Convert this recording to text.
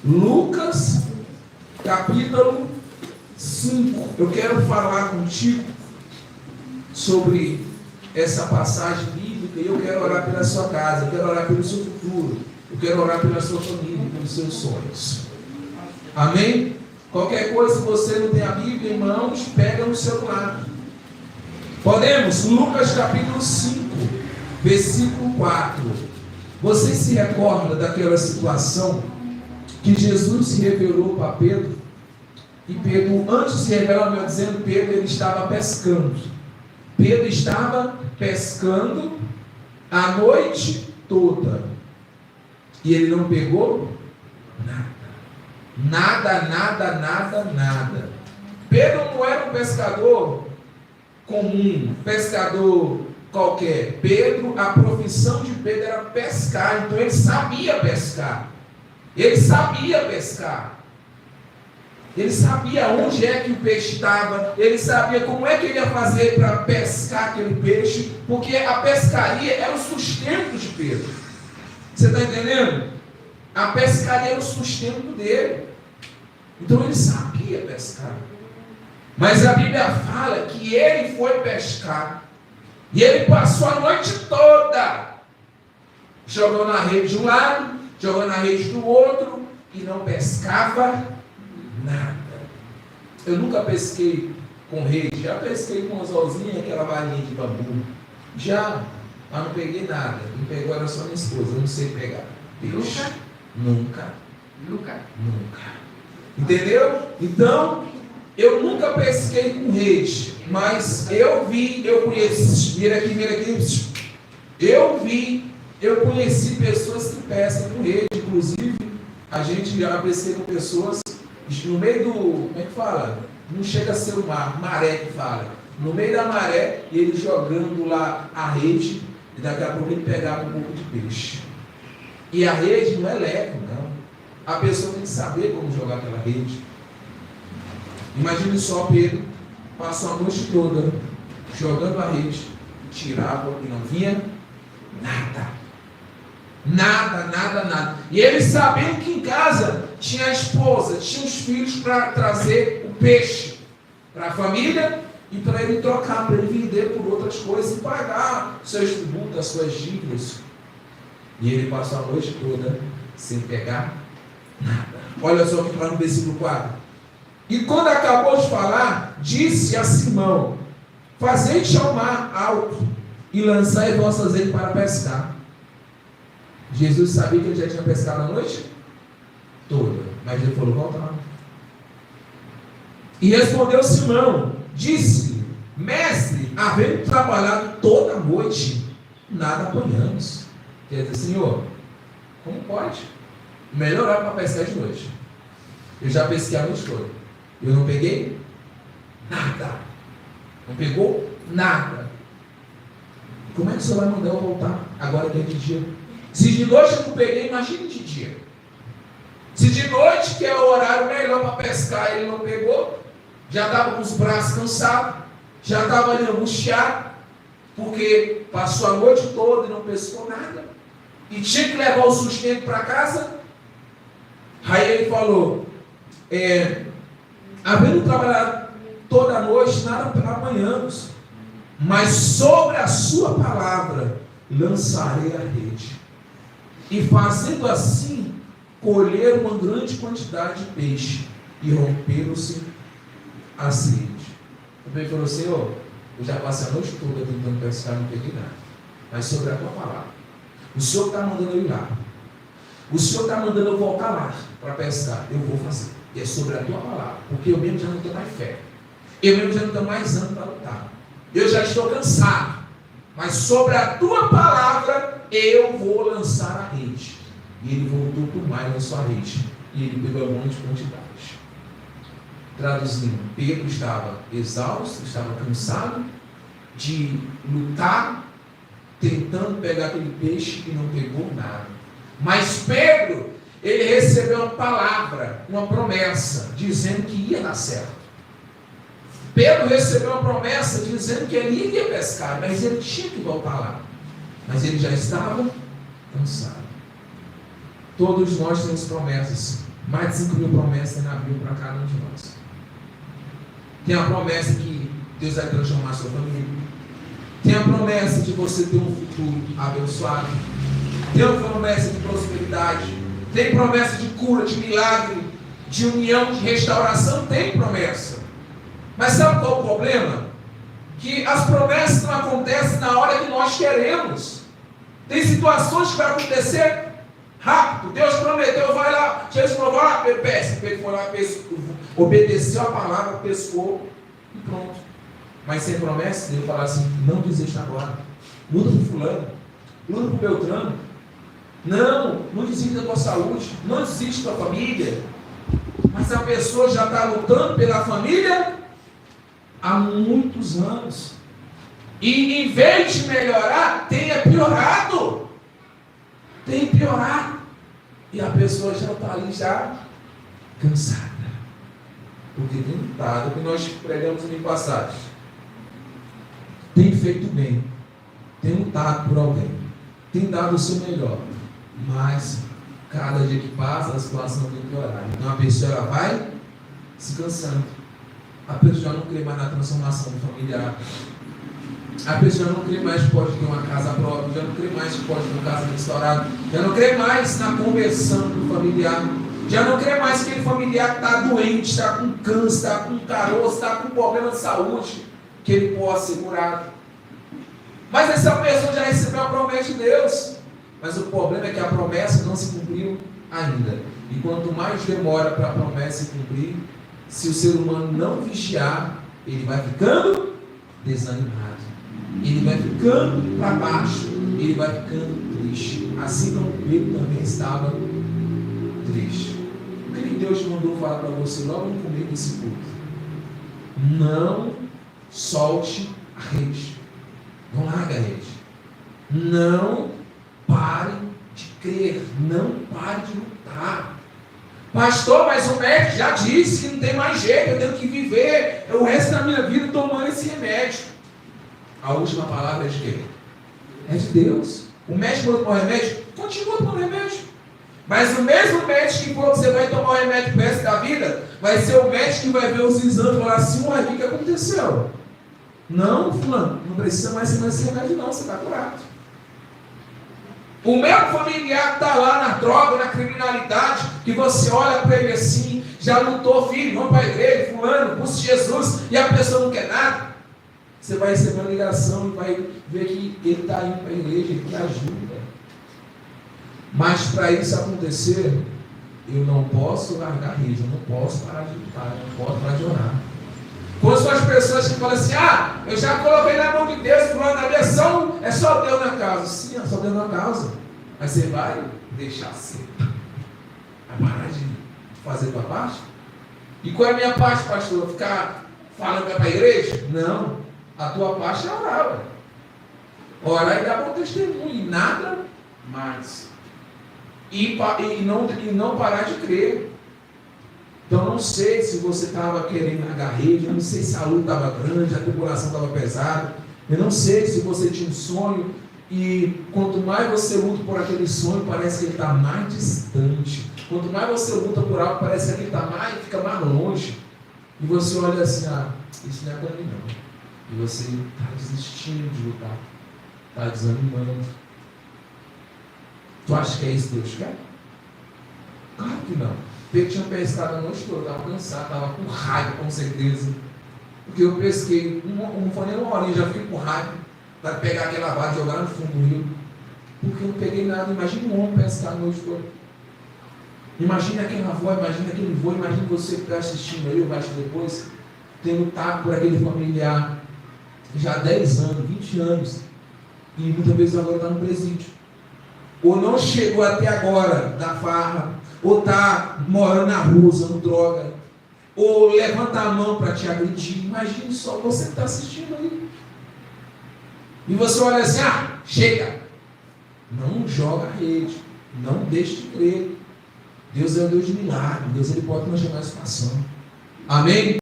Lucas, capítulo 5. Eu quero falar contigo sobre essa passagem bíblica e eu quero orar pela sua casa, eu quero orar pelo seu futuro, eu quero orar pela sua família, pelos seus sonhos. Amém? Qualquer coisa, se você não tem a Bíblia em mãos, pega no celular. Podemos? Lucas capítulo 5, versículo 4. Você se recorda daquela situação que Jesus se revelou para Pedro? E Pedro, antes de se revelar, melhor dizendo, Pedro ele estava pescando. Pedro estava pescando a noite toda. E ele não pegou nada. Nada. Pedro não era um pescador comum, pescador qualquer. Pedro, a profissão de Pedro era pescar, então ele sabia pescar. Ele sabia onde é que o peixe estava, ele sabia como é que ele ia fazer para pescar aquele peixe, porque a pescaria era o sustento de Pedro. Você está entendendo? A pescaria era o sustento dele. Então ele sabia pescar. Mas a Bíblia fala que ele foi pescar. E ele passou a noite toda jogando a rede de um lado, jogando a rede do outro, e não pescava nada. Eu nunca pesquei com rede. Já pesquei com anzolzinha, aquela varinha de bambu. Já, mas não peguei nada. Quem pegou era só minha esposa. Eu não sei pegar peixe. Nunca. Entendeu? Então, eu nunca pesquei com rede, mas eu conheci, mira aqui, eu conheci pessoas que pescam com rede, inclusive, a gente já pesquei com pessoas, no meio do, como é que fala? Não chega a ser o mar, maré que fala, no meio da maré, e ele jogando lá a rede, e daqui a pouco ele pegava um pouco de peixe. E a rede não é leve, não. A pessoa tem que saber como jogar aquela rede. Imagine só Pedro, passou a noite toda jogando a rede, tirava e não vinha nada. E ele sabendo que em casa tinha a esposa, tinha os filhos para trazer o peixe para a família e para ele trocar, para ele vender por outras coisas e pagar seus tributos, as suas dívidas. E ele passou a noite toda sem pegar nada. Olha só o que está no versículo 4. E quando acabou de falar, disse a Simão: fazei-te ao mar alto e lançai vossas redes para pescar. Jesus sabia que ele já tinha pescado a noite toda, mas ele falou: volta lá. E respondeu Simão, disse: mestre, havendo trabalhado toda a noite, nada apanhamos. Quer dizer, Senhor, como pode? Melhor hora para pescar de noite. Eu já pesquei a noite toda. Eu não peguei nada. Não pegou nada. Como é que o Senhor vai mandar eu voltar agora que é de dia? Se de noite eu não peguei, imagine de dia. Se de noite, que é o horário melhor para pescar, ele não pegou, já estava com os braços cansados, já estava ali angustiado, porque passou a noite toda e não pescou nada. E tinha que levar o sustento para casa. Aí ele falou: havendo trabalhado toda a noite, nada apanhamos, mas sobre a sua palavra lançarei a rede. E fazendo assim, colher uma grande quantidade de peixe, e romperam-se as redes. O Pedro falou: Senhor, eu já passei a noite toda tentando pescar, não peguei nada, mas sobre a tua palavra, o Senhor está mandando eu ir lá, o Senhor está mandando eu voltar lá para pescar, eu vou fazer. E é sobre a tua palavra, porque eu mesmo já não tenho mais fé, eu mesmo já não tenho mais ânimo para lutar, eu já estou cansado, mas sobre a tua palavra eu vou lançar a rede. E ele voltou por mais na sua rede, e ele pegou um monte de quantidade. Traduzindo, Pedro estava exausto, estava cansado de lutar, tentando pegar aquele peixe e não pegou nada. Mas Pedro, ele recebeu uma palavra, uma promessa, dizendo que ia dar certo. Pedro recebeu uma promessa dizendo que ele iria pescar, mas ele tinha que voltar lá. Mas ele já estava cansado. Todos nós temos promessas Mais de 5 mil promessas na Bíblia para cada um de nós. Tem a promessa que Deus vai transformar a sua família. Tem a promessa de você ter um futuro abençoado. Tem a promessa de prosperidade. Tem promessa de cura, de milagre, de união, de restauração. Tem promessa. Mas sabe qual é o problema? Que as promessas não acontecem na hora que nós queremos. Tem situações que vai acontecer rápido. Deus prometeu, vai lá. Jesus falou, vai lá, pesca. Ele foi lá, obedeceu a palavra, pescou e pronto. Mas sem promessa, ele fala assim, não desista agora. Luta por fulano, luta por Beltrano. Não desista da tua saúde, não desista da tua família. Mas a pessoa já está lutando pela família há muitos anos. E em vez de melhorar, tem piorado. Tem piorado. E a pessoa já está ali já cansada. Porque tem lutado, que nós pregamos em passagens. Tem feito bem. Tem lutado por alguém. Tem dado o seu melhor. Mas cada dia que passa a situação tem piorado. Então a pessoa ela vai se cansando. A pessoa já não crê mais na transformação familiar. A pessoa não crê mais que pode ter uma casa própria. Já não crê mais que pode ter uma casa restaurada. Já não crê mais na conversão do familiar. Já não crê mais que aquele familiar está doente, está com câncer, está com caroço, está com problema de saúde, que ele possa ser curado. Mas essa pessoa já recebeu a promessa de Deus. Mas o problema é que a promessa não se cumpriu ainda. E quanto mais demora para a promessa se cumprir, se o ser humano não vigiar, ele vai ficando desanimado. Ele vai ficando para baixo. Ele vai ficando triste. Assim como Pedro também estava triste. O que Deus mandou falar para você logo no começo desse culto? Não solte a rede. Não larga a rede. Não pare de crer. Não pare de lutar. Pastor, mas o médico já disse que não tem mais jeito, eu tenho que viver o resto da minha vida tomando esse remédio. A última palavra é de quem? É de Deus. O médico vai tomar remédio? Continua tomando remédio. Mas o mesmo médico que for que você vai tomar o remédio pro resto da vida, vai ser o médico que vai ver os exames e falar assim, ué, o que aconteceu? Não, fulano, não precisa mais ser esse remédio não, você está curado. O meu familiar que está lá na droga, na criminalidade, que você olha para ele assim, já lutou, filho, vamos para a igreja, fulano, busca Jesus, e a pessoa não quer nada. Você vai receber uma ligação e vai ver que ele está indo para a igreja, ele te ajuda. Mas para isso acontecer, eu não posso largar a rede, eu não posso parar de lutar, eu não posso parar de orar. Quando são as pessoas que falam assim, eu já coloquei na mão de Deus, fulano, a versão é só Deus na causa. Sim, é só Deus na causa. Mas você vai deixar ser. Vai parar de fazer a tua parte? E qual é a minha parte, pastor? Ficar falando para a igreja? Não. A tua parte é orar. Ué. Orar e dar bom testemunho. E nada mais. E não parar de crer. Então não sei se você estava querendo largar a rede, eu não sei se a luta estava grande, a tribulação estava pesada, eu não sei se você tinha um sonho e quanto mais você luta por aquele sonho, parece que ele está mais distante. Quanto mais você luta por algo, parece que ele fica mais longe. E você olha assim, isso não é para mim não. E você está desistindo de lutar, está desanimando. Tu acha que é isso que Deus quer? Claro que não. Eu tinha pescado a noite toda, estava cansado, estava com raiva, com certeza. Porque eu pesquei, não foi nem uma horinha, já fiquei com raiva para pegar aquela vara e jogar no fundo do rio. Porque eu não peguei nada. Imagina um homem pescar a noite toda. Imagina aquela avó, imagina aquele vô, imagina você que está assistindo aí, eu acho depois, tendo lutado por aquele familiar já há 10 anos, 20 anos, e muitas vezes agora está no presídio. Ou não chegou até agora da farra, ou está morando na rua usando droga, ou levanta a mão para te agredir. Imagine só você que está assistindo aí. E você olha assim, chega. Não joga a rede, não deixe de crer. Deus é o Deus de milagre, Deus ele pode transformar a situação. Amém?